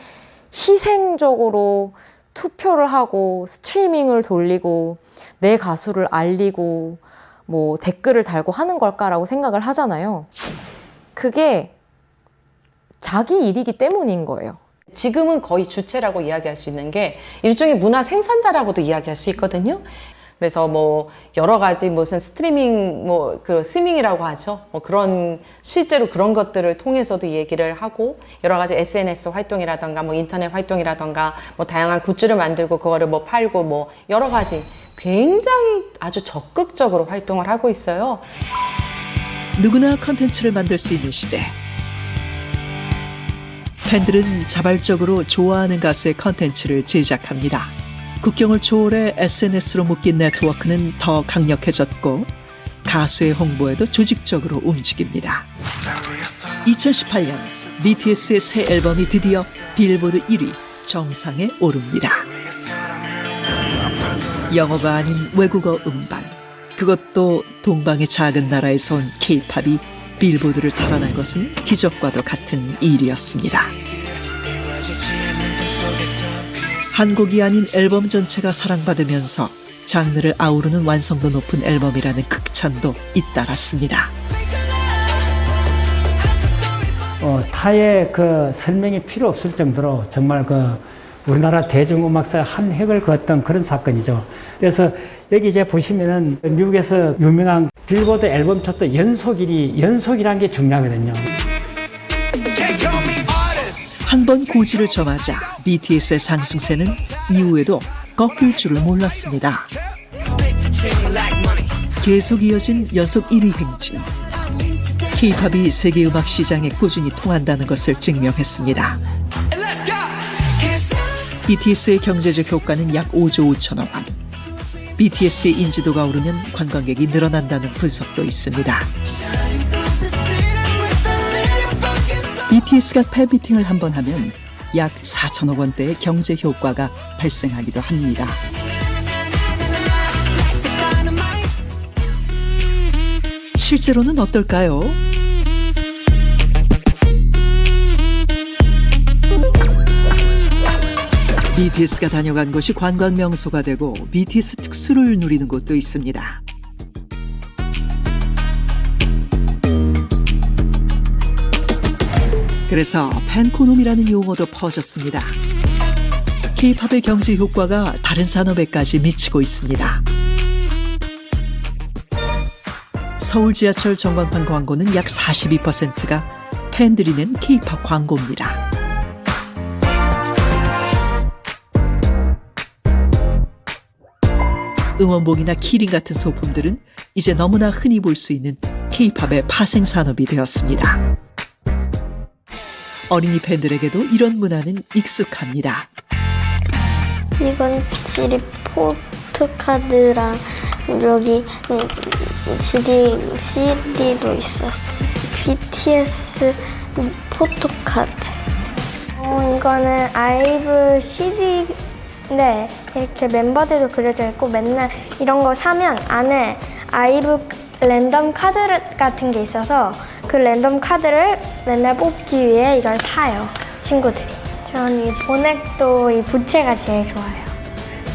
희생적으로 투표를 하고 스트리밍을 돌리고 내 가수를 알리고 뭐 댓글을 달고 하는 걸까라고 생각을 하잖아요. 그게 자기 일이기 때문인 거예요. 지금은 거의 주체라고 이야기할 수 있는 게 일종의 문화 생산자라고도 이야기할 수 있거든요. 그래서 뭐 여러 가지 무슨 스트리밍 뭐 그 스밍이라고 하죠. 뭐 그런 실제로 그런 것들을 통해서도 얘기를 하고 여러 가지 SNS 활동이라던가 뭐 인터넷 활동이라던가 뭐 다양한 굿즈를 만들고 그거를 뭐 팔고 뭐 여러 가지 굉장히 아주 적극적으로 활동을 하고 있어요. 누구나 콘텐츠를 만들 수 있는 시대. 팬들은 자발적으로 좋아하는 가수의 콘텐츠를 제작합니다. 국경을 초월해 SNS로 묶인 네트워크는 더 강력해졌고 가수의 홍보에도 조직적으로 움직입니다. 2018년 BTS의 새 앨범이 드디어 빌보드 1위 정상에 오릅니다. 영어가 아닌 외국어 음반, 그것도 동방의 작은 나라에서 온 K-팝이 빌보드를 탈환한 것은 기적과도 같은 일이었습니다. 한 곡이 아닌 앨범 전체가 사랑받으면서 장르를 아우르는 완성도 높은 앨범이라는 극찬도 잇따랐습니다. 타의 그 설명이 필요 없을 정도로 정말 그 우리나라 대중음악사의 한 획을 그었던 그런 사건이죠. 그래서 여기 이제 보시면은 미국에서 유명한 빌보드 앨범 차트 연속이라는 게 중요하거든요. 한 번 고지를 점하자 BTS의 상승세는 이후에도 꺾일 줄을 몰랐습니다. 계속 이어진 연속 1위 행진. K-팝이 세계 음악 시장에 꾸준히 통한다는 것을 증명했습니다. BTS의 경제적 효과는 약 5조 5천억 원. BTS의 인지도가 오르면 관광객이 늘어난다는 분석도 있습니다. BTS가 팬미팅을 한 번 하면 약 4천억 원대의 경제 효과가 발생하기도 합니다. 실제로는 어떨까요? BTS가 다녀간 곳이 관광 명소가 되고 BTS 특수를 누리는 곳도 있습니다. 그래서 팬코놈이라는 용어도 퍼졌습니다. K-팝의 경제 효과가 다른 산업에까지 미치고 있습니다. 서울 지하철 전광판 광고는 약 42%가 팬들이 낸 K-팝 광고입니다. 응원봉이나 키링 같은 소품들은 이제 너무나 흔히 볼 수 있는 K-팝의 파생 산업이 되었습니다. 어린이 팬들에게도 이런 문화는 익숙합니다. 이건 확실히 포토카드랑 여기 CD도 있었어요. BTS 포토카드. 이거는 아이브 CD. 네, 이렇게 멤버들도 그려져 있고 맨날 이런 거 사면 안에 아이브 랜덤 카드 같은 게 있어서 그 랜덤 카드를 맨날 뽑기 위해 이걸 사요, 친구들이. 전 이 보넥도 이 부채가 제일 좋아요.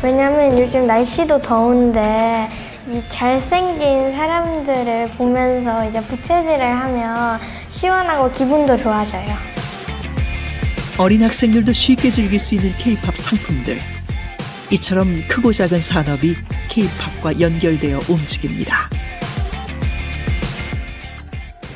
왜냐면 요즘 날씨도 더운데 이 잘생긴 사람들을 보면서 이제 부채질을 하면 시원하고 기분도 좋아져요. 어린 학생들도 쉽게 즐길 수 있는 K-팝 상품들. 이처럼 크고 작은 산업이 K-팝과 연결되어 움직입니다.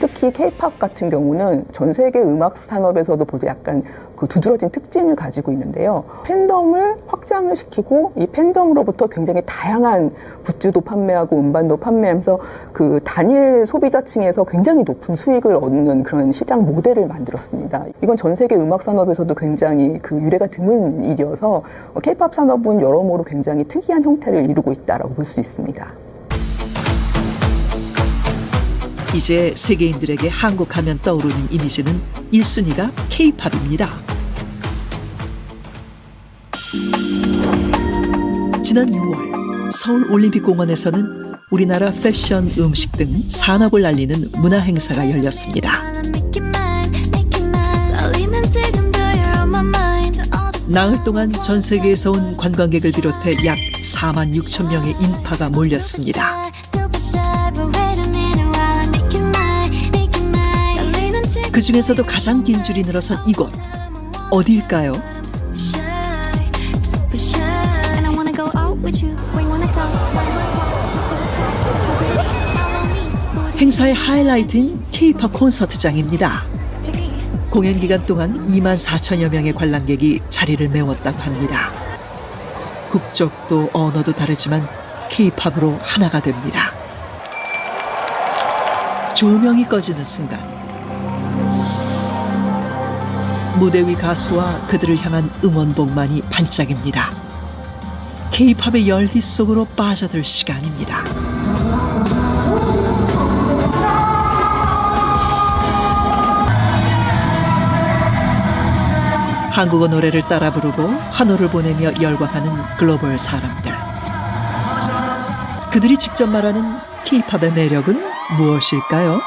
특히 K-팝 같은 경우는 전 세계 음악 산업에서도 보다 약간 그 두드러진 특징을 가지고 있는데요. 팬덤을 확장을 시키고 이 팬덤으로부터 굉장히 다양한 굿즈도 판매하고 음반도 판매하면서 그 단일 소비자층에서 굉장히 높은 수익을 얻는 그런 시장 모델을 만들었습니다. 이건 전 세계 음악 산업에서도 굉장히 그 유례가 드문 일이어서 K-팝 산업은 여러모로 굉장히 특이한 형태를 이루고 있다라고 볼 수 있습니다. 이제 세계인들에게 한국 하면 떠오르는 이미지는 1순위가 K-팝입니다. 지난 6월 서울 올림픽공원에서는 우리나라 패션, 음식 등 산업을 알리는 문화 행사가 열렸습니다. 나흘 동안 전 세계에서 온 관광객을 비롯해 약 4만 6천 명의 인파가 몰렸습니다. 그 중에서도 가장 긴 줄이 늘어선 이곳, 어디일까요? 행사의 하이라이트인 K-팝 콘서트장입니다. 공연 기간 동안 2만 4천여 명의 관람객이 자리를 메웠다고 합니다. 국적도 언어도 다르지만 K-팝으로 하나가 됩니다. 조명이 꺼지는 순간 무대 위 가수와 그들을 향한 응원봉만이 반짝입니다. K-팝의 열기 속으로 빠져들 시간입니다. 한국어 노래를 따라 부르고 환호를 보내며 열광하는 글로벌 사람들. 그들이 직접 말하는 K-팝의 매력은 무엇일까요?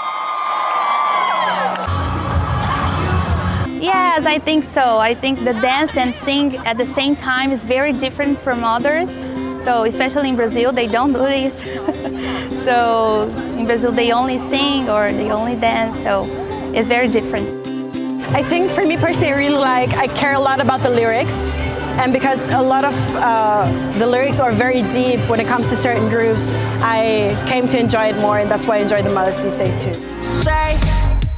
Yes, I think so. I think the dance and sing at the same time is very different from others. So especially in Brazil, they don't do this. So in Brazil, they only sing or they only dance. So it's very different. I think for me personally, I care a lot about the lyrics. And because a lot of the lyrics are very deep when it comes to certain groups, I came to enjoy it more, and that's why I enjoy it the most these days too.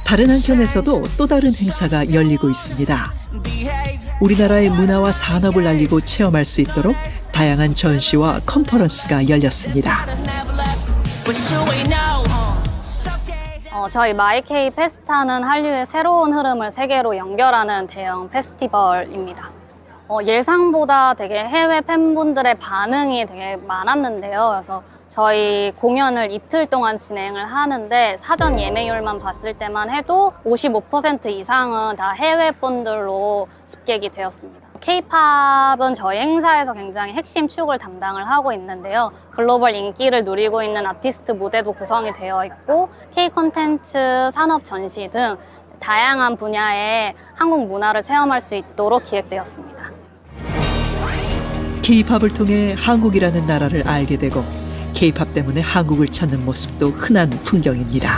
다른 한편에서도 또 다른 행사가 열리고 있습니다. 우리나라의 문화와 산업을 알리고 체험할 수 있도록 다양한 전시와 컨퍼런스가 열렸습니다. 저희 마이케이 페스타는 한류의 새로운 흐름을 세계로 연결하는 대형 페스티벌입니다. 예상보다 되게 해외 팬분들의 반응이 되게 많았는데요. 그래서 저희 공연을 이틀 동안 진행을 하는데 사전 예매율만 봤을 때만 해도 55% 이상은 다 해외 분들로 집계가 되었습니다. K-팝은 저희 행사에서 굉장히 핵심 축을 담당을 하고 있는데요. 글로벌 인기를 누리고 있는 아티스트 무대도 구성이 되어 있고 K-콘텐츠 산업 전시 등 다양한 분야의 한국 문화를 체험할 수 있도록 기획되었습니다. K-팝을 통해 한국이라는 나라를 알게 되고 K-팝 때문에 한국을 찾는 모습도 흔한 풍경입니다.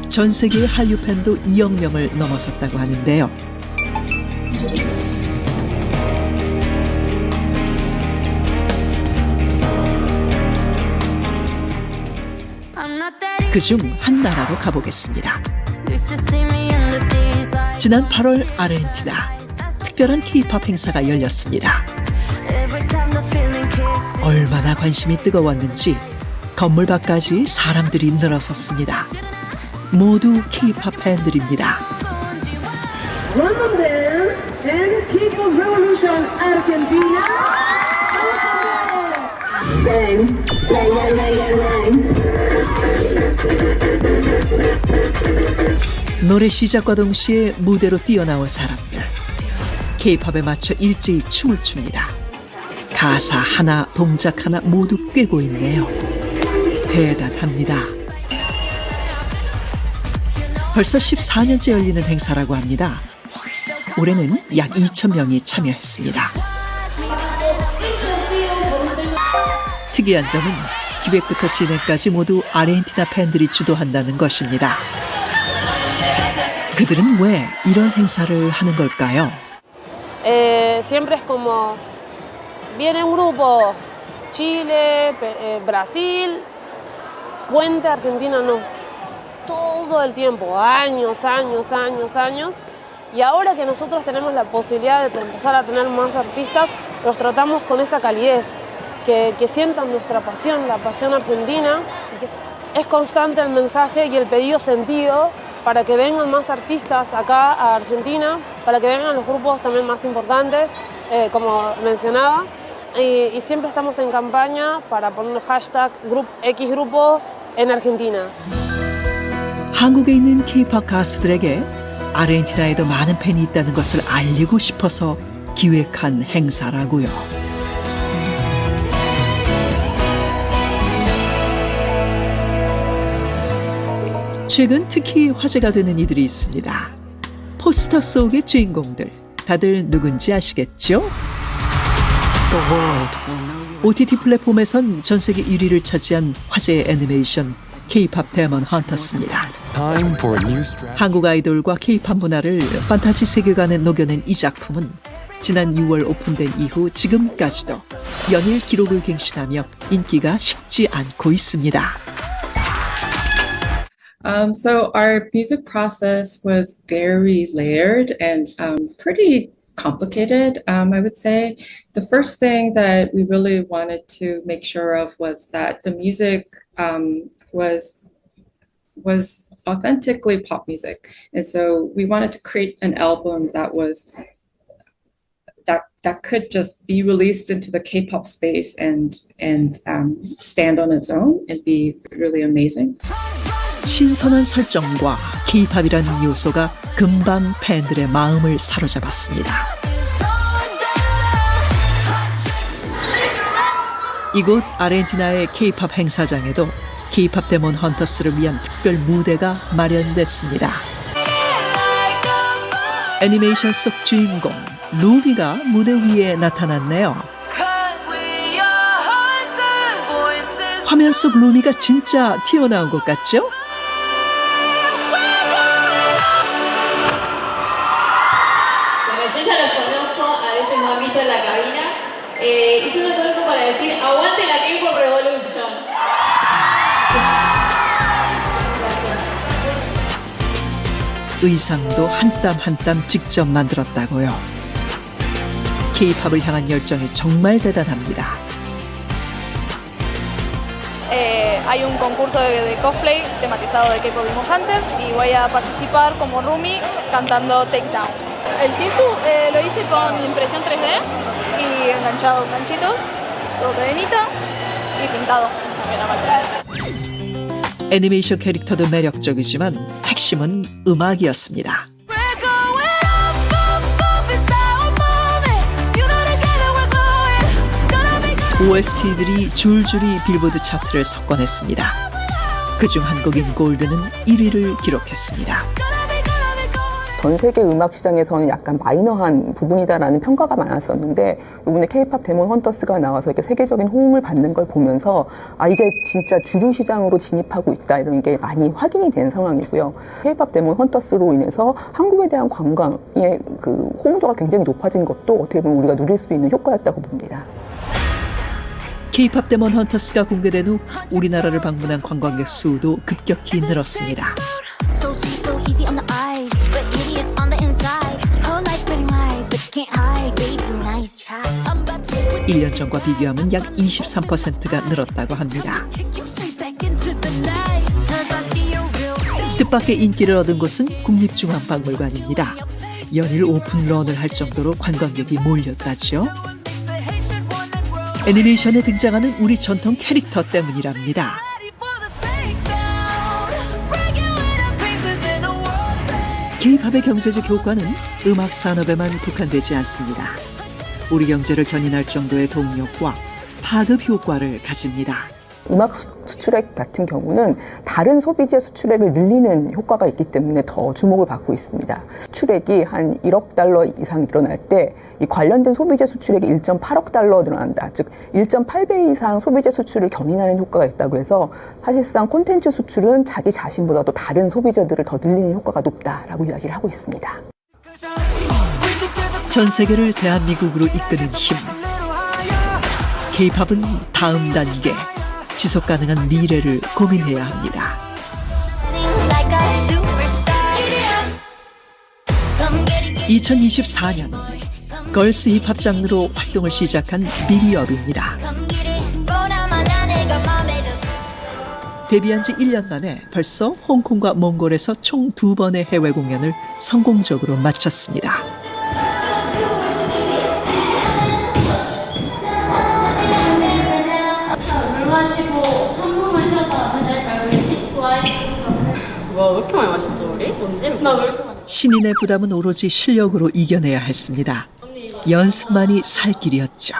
전 세계의 한류 팬도 2억 명을 넘어섰다고 하는데요. 그중 한 나라로 가보겠습니다. 지난 8월 아르헨티나 특별한 K-팝 행사가 열렸습니다. 얼마나 관심이 뜨거웠는지 건물 밖까지 사람들이 늘어섰습니다. 모두 K-팝 팬들입니다. 노래 시작과 동시에 무대로 뛰어나온 사람들. K-팝에 맞춰 일제히 춤을 춥니다. 가사 하나, 동작 하나 모두 꿰고 있네요. 대단합니다. 벌써 14년째 열리는 행사라고 합니다. 올해는 약 2,000명이 참여했습니다. 특이한 점은 기획부터 진행까지 모두 아르헨티나 팬들이 주도한다는 것입니다. 그들은 왜 이런 행사를 하는 걸까요? Siempre es como viene un grupo Chile, Brasil, Puente, Argentina no. Todo el tiempo, años. Y ahora que nosotros tenemos la posibilidad de empezar a tener más artistas, los tratamos con esa calidez, que sientan nuestra pasión, la pasión argentina, y que es constante el mensaje y el pedido sentido para que vengan más artistas acá a Argentina, para que vengan los grupos también más importantes, como mencionaba, y siempre estamos en campaña para poner hashtag X grupo en Argentina. 한국에 있는 K-팝 가수들에게 아르헨티나에도 많은 팬이 있다는 것을 알리고 싶어서 기획한 행사라고요. 최근 특히 화제가 되는 이들이 있습니다. 포스터 속의 주인공들, 다들 누군지 아시겠죠? OTT 플랫폼에선 전 세계 1위를 차지한 화제의 애니메이션 K-팝 데몬 헌터스입니다. 한국 아이돌과 K-팝 문화를 판타지 세계관에 녹여낸 이 작품은 지난 6월 오픈된 이후 지금까지도 연일 기록을 갱신하며 인기가 식지 않고 있습니다. So our music process was very layered and pretty complicated, I would say. The first thing that we really wanted to make sure of was that the music was authentically pop music. And so we wanted to create an album that was that could just be released into the K-pop space and stand on its own and be really amazing. 신선한 설정과 K-팝이라는 요소가 금방 팬들의 마음을 사로잡았습니다. 이곳 아르헨티나의 K-팝 행사장에도 K-팝 데몬 헌터스를 위한 특별 무대가 마련됐습니다. 애니메이션 속 주인공 루비가 무대 위에 나타났네요. 화면 속 루미가 진짜 튀어나온 것 같죠? Yo ya los conozco, a veces me han visto en la cabina, y yo los conozco para decir, aguante la K-pop Revolution. 의상도 한 땀 한 땀 직접 만들었다고요. K-팝을 향한 열정이 정말 대단합니다. Hay un concurso de cosplay tematizado de K-pop Demon Hunters y voy a participar como Rumi cantando Takedown. El cintu lo hice con impresión 3D y enganchado ganchitos, todo cadenita y pintado también a máquina. 애니메이션 캐릭터도 매력적이지만 핵심은 음악이었습니다. OST들이 줄줄이 빌보드 차트를 석권했습니다. 그중 한 곡인 골드는 1위를 기록했습니다. 전 세계 음악 시장에서는 약간 마이너한 부분이다라는 평가가 많았었는데 이번에 K-팝 데몬 헌터스가 나와서 이렇게 세계적인 호응을 받는 걸 보면서 이제 진짜 주류 시장으로 진입하고 있다 이런 게 많이 확인이 된 상황이고요. K-팝 데몬 헌터스로 인해서 한국에 대한 관광의 그 호응도가 굉장히 높아진 것도 어떻게 보면 우리가 누릴 수 있는 효과였다고 봅니다. K-팝 데몬 헌터스가 공개된 후 우리나라를 방문한 관광객 수도 급격히 늘었습니다. 1년 전과 비교하면 약 23%가 늘었다고 합니다. 뜻밖의 인기를 얻은 곳은 국립중앙박물관입니다. 연일 오픈런을 할 정도로 관광객이 몰렸다죠. 애니메이션에 등장하는 우리 전통 캐릭터 때문이랍니다. K-팝의 경제적 효과는 음악 산업에만 국한되지 않습니다. 우리 경제를 견인할 정도의 동력과 파급 효과를 가집니다. 음악 수출액 같은 경우는 다른 소비재 수출액을 늘리는 효과가 있기 때문에 더 주목을 받고 있습니다. 수출액이 한 1억 달러 이상 늘어날 때 이 관련된 소비재 수출액이 1.8억 달러 늘어난다. 즉 1.8배 이상 소비재 수출을 견인하는 효과가 있다고 해서 사실상 콘텐츠 수출은 자기 자신보다도 다른 소비재들을 더 늘리는 효과가 높다라고 이야기를 하고 있습니다. 전 세계를 대한민국으로 이끄는 힘. K-팝은 다음 단계, 지속 가능한 미래를 고민해야 합니다. 2024년 걸스 힙합 장르로 활동을 시작한 비비업입니다. 데뷔한 지 1년 만에 벌써 홍콩과 몽골에서 총 2번의 해외 공연을 성공적으로 마쳤습니다. 물 마시고 3분만 쉬었다가 다시 할까요? 그랬지? 좋아요. 와, 왜 이렇게 많이 마셨어, 우리? 언제? 나 왜 이렇게 많이 신인의 부담은 오로지 실력으로 이겨내야 했습니다. 연습만이 살 길이었죠.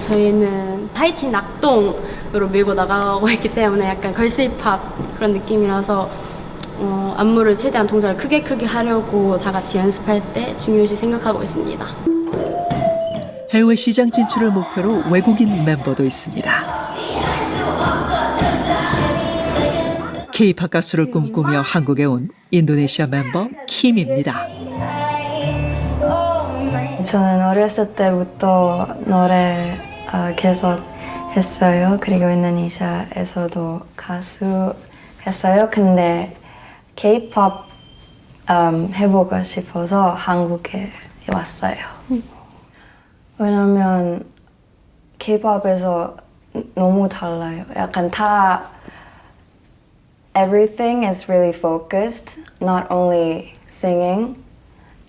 저희는 파이팅 낙동으로 밀고 나가고 있기 때문에 약간 걸스 힙합 그런 느낌이라서 안무를 최대한 동작을 크게 하려고 다 같이 연습할 때 중요시 생각하고 있습니다. 해외 시장 진출을 목표로 외국인 멤버도 있습니다. K-팝 가수를 꿈꾸며 한국에 온 인도네시아 멤버 킴입니다. 저는 어렸을 때부터 노래 계속 했어요. 그리고 인도네시아에서도 가수 했어요. 근데 K-팝 해보고 싶어서 한국에 왔어요. 왜냐면 K-팝에서 너무 달라요. 약간 다 everything is really focused, not only singing,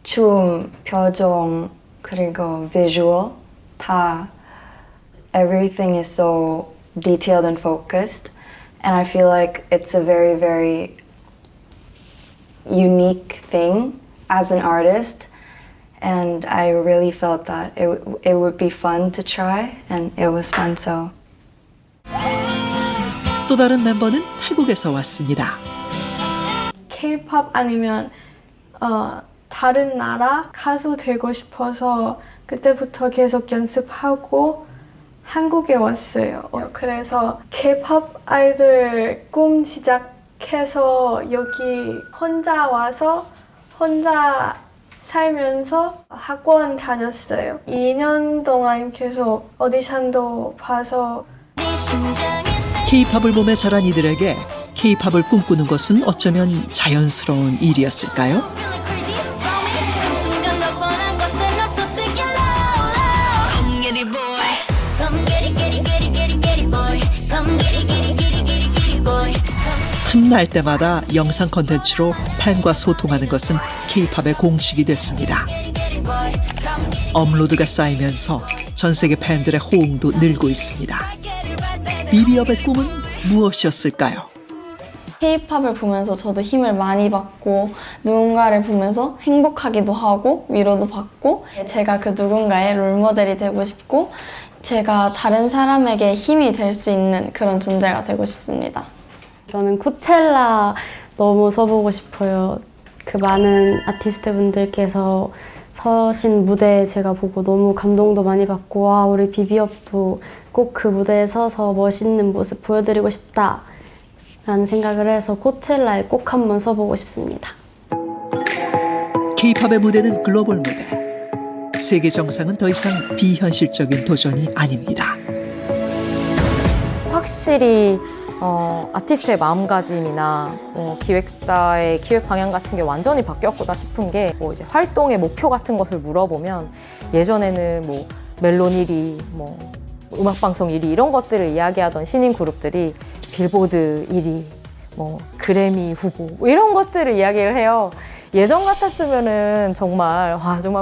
춤, 표정, 그리고 visual, 다 everything is so detailed and focused, and I feel like it's a very, very unique thing as an artist, and I really felt that it would be fun to try, and it was fun, so. 또 다른 멤버는 태국에서 왔습니다. K-팝 아니면 다른 나라 가수 되고 싶어서 그때부터 계속 연습하고 한국에 왔어요. 그래서 K-팝 아이돌 꿈 시작해서 여기 혼자 와서 혼자 살면서 학원 다녔어요. 2년 동안 계속 오디션도 봐서 K-팝을 보며 자란 이들에게 K-팝을 꿈꾸는 것은 어쩌면 자연스러운 일이었을까요? 틈날 때마다 영상 콘텐츠로 팬과 소통하는 것은 K-팝의 공식이 됐습니다. 업로드가 쌓이면서 전 세계 팬들의 호응도 늘고 있습니다. 비비업의 꿈은 무엇이었을까요? K-팝을 보면서 저도 힘을 많이 받고 누군가를 보면서 행복하기도 하고 위로도 받고 제가 그 누군가의 롤모델이 되고 싶고 제가 다른 사람에게 힘이 될 수 있는 그런 존재가 되고 싶습니다. 저는 코첼라 너무 서보고 싶어요. 그 많은 아티스트 분들께서 서신 무대 제가 보고 너무 감동도 많이 받고 와 우리 비비업도 꼭 그 무대에 서서 멋있는 모습 보여드리고 싶다 라는 생각을 해서 코첼라에 꼭 한번 서보고 싶습니다. K-팝의 무대는 글로벌 무대. 세계 정상은 더 이상 비현실적인 도전이 아닙니다. 확실히 아티스트의 마음가짐이나 기획사의 기획 방향 같은 게 완전히 바뀌었구나 싶은 게 이제 활동의 목표 같은 것을 물어보면 예전에는 멜론 1위, 음악방송 1위 이런 것들을 이야기하던 신인 그룹들이 빌보드 1위, 그래미 후보 이런 것들을 이야기를 해요. 예전 같았으면은 정말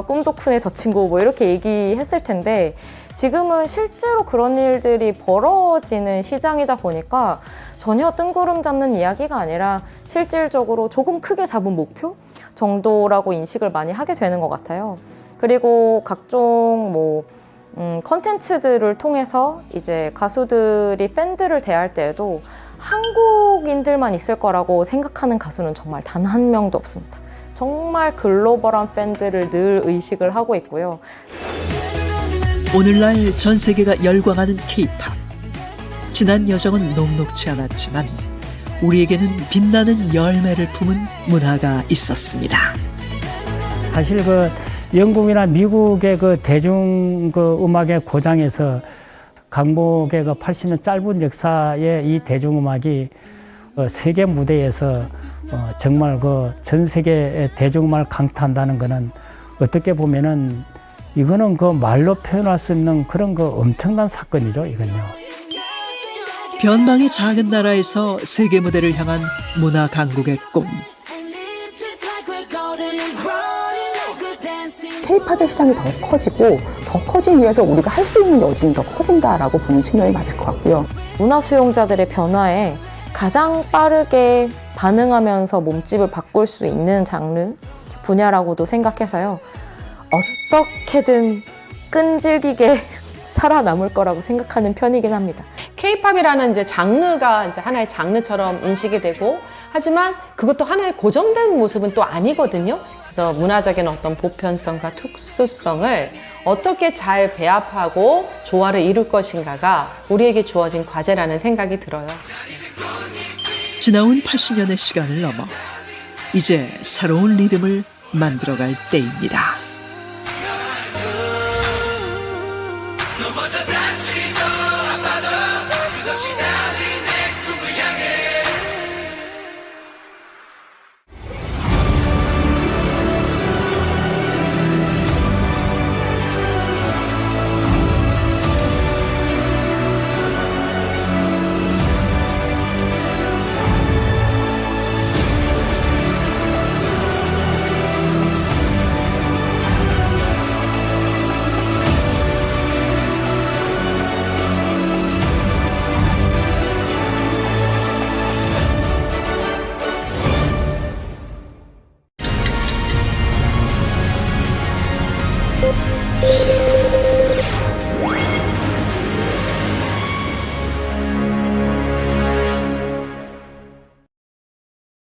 꿈도 크네 저 친구 이렇게 얘기했을 텐데 지금은 실제로 그런 일들이 벌어지는 시장이다 보니까 전혀 뜬구름 잡는 이야기가 아니라 실질적으로 조금 크게 잡은 목표 정도라고 인식을 많이 하게 되는 것 같아요. 그리고 각종 컨텐츠들을 통해서 이제 가수들이 팬들을 대할 때에도 한국인들만 있을 거라고 생각하는 가수는 정말 단 한 명도 없습니다. 정말 글로벌한 팬들을 늘 의식을 하고 있고요. 오늘날 전 세계가 열광하는 K-팝. 지난 여정은 녹록지 않았지만 우리에게는 빛나는 열매를 품은 문화가 있었습니다. 사실 영국이나 미국의 대중 음악의 고장에서 강복의 80년 짧은 역사의 이 대중음악이 세계 무대에서 정말 전 세계 대중음악을 강타한다는 것은 어떻게 보면은 이거는 말로 표현할 수 있는 그런 엄청난 사건이죠, 이건요. 변방의 작은 나라에서 세계 무대를 향한 문화 강국의 꿈. K-팝의 시장이 더 커지고 더 커지기 위해서 우리가 할 수 있는 여지는 더 커진다라고 보는 측면이 맞을 것 같고요. 문화 수용자들의 변화에 가장 빠르게 반응하면서 몸집을 바꿀 수 있는 장르 분야라고도 생각해서요. 어떻게든 끈질기게 살아남을 거라고 생각하는 편이긴 합니다. K-팝이라는 이제 장르가 이제 하나의 장르처럼 인식이 되고 하지만 그것도 하나의 고정된 모습은 또 아니거든요. 그래서 문화적인 어떤 보편성과 특수성을 어떻게 잘 배합하고 조화를 이룰 것인가가 우리에게 주어진 과제라는 생각이 들어요. 지나온 80년의 시간을 넘어 이제 새로운 리듬을 만들어갈 때입니다.